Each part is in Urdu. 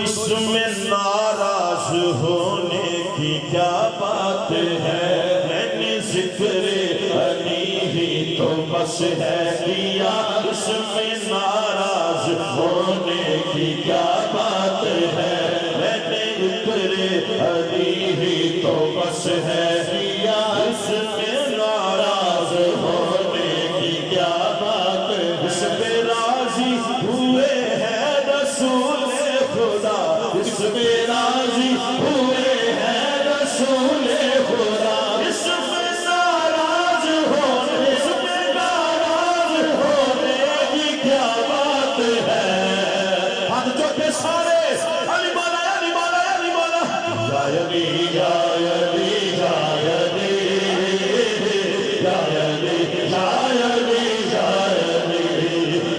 اس میں ناراض ہونے کی کیا بات ہے، میں نے ذکر علی ہی تو بس ہے کیا، اس میں ناراض ہونے کی کیا بات ہے، میں نے ذکر علی ہی تو بس ہے کیا، اس میں ناراض ہونے کی کیا بات ہے، اس پہ راضی ہوئے ہیں رسول خدا، اس پہ راضی ہوئے ہیں رسول خدا، اس پہ ناراض ہونے، اس پہ ناراض ہونے کی کیا بات ہے۔ ہاتھ جو کہ سارے علی مولا علی مولا علی مولا، یا علی یا علی یا علی یا علی یا علی یا علی،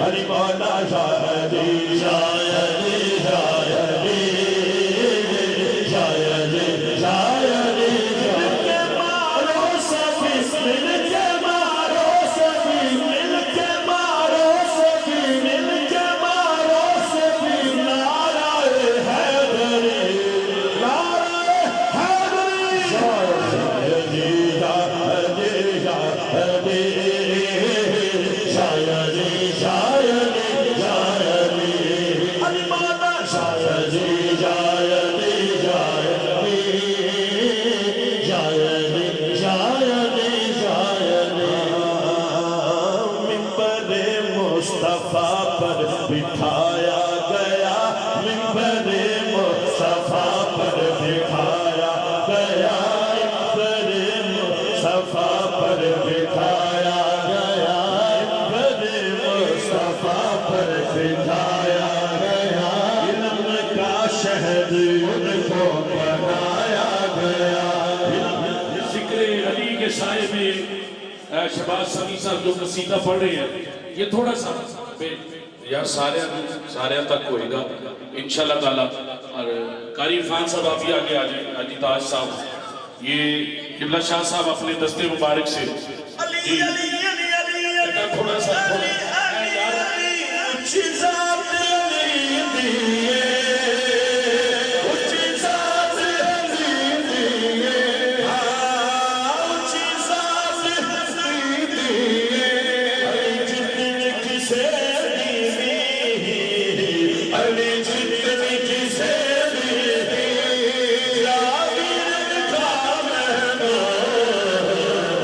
علی مولا یا علی یا علی یا علی یا علی یا علی، مل کے مارو سبھی، مل کے مارو سبھی، مل کے مارو سبھی، مل کے مارو سبھی، نعرہ حیدری، نعرہ حیدری، یا علی یا علی یا علی یا علی یا علی یا علی، علی مولا یا علی یا علی یا علی یا علی یا علی یا علی، منبر مصطفیٰ پر بٹھایا گیا، منبر مصطفیٰ پر بٹھایا گیا، منبر مصطفیٰ پر بٹھایا گیا، منبر مصطفیٰ پر بٹھایا گیا، علم کا شہد ان کو بنایا گیا۔ ذکر علی کے سائے میں شہباز سمیع صاحب جو قصیدہ پڑھ رہے ہیں، یہ تھوڑا سا یار سارے تک ہوئے گا انشاءاللہ تعالیٰ، اور قاری عرفان صاحب آپ بھی آگے آ جائیں، حاجی تاج صاحب، یہ قبلہ شاہ صاحب اپنے دستے مبارک سے علی علی علی علی علی تھوڑا سا علی علی اونچی ذات علی دیے، اونچی ذات علی دیے، اونچی ذات علی دیے، علی جتنی کسے دیوی، علی جتنی کسے دیوی، جاگیر کا مہنو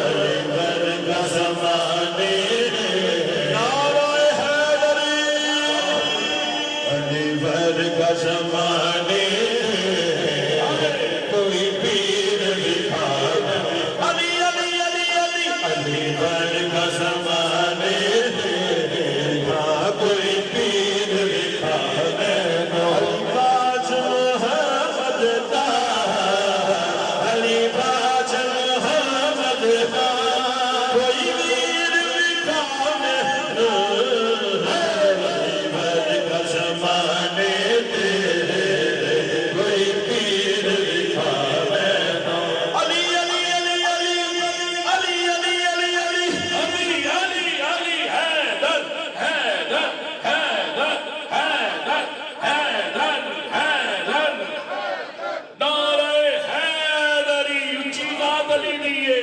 علی بر کا زمانے، نعرہ حیدری، علی بر کا زمانے، کوئی پیر دکھا دے، علی علی علی علی، علی بر کا زمانے، ہاں کوئی پیر دکھا دے، الباز محمد دا، علی باز محمد دا، کوئی ویر دکھا دے، علی بر کا زمانے تیرے، کوئی پیر دکھا دے، علی علی علی علی علی علی علی علی، علی علی علی حیدر حیدر حیدر حیدر حیدر حیدر، نعرہ حیدری اونچی ذات علی دیے۔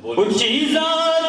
اونچی ذات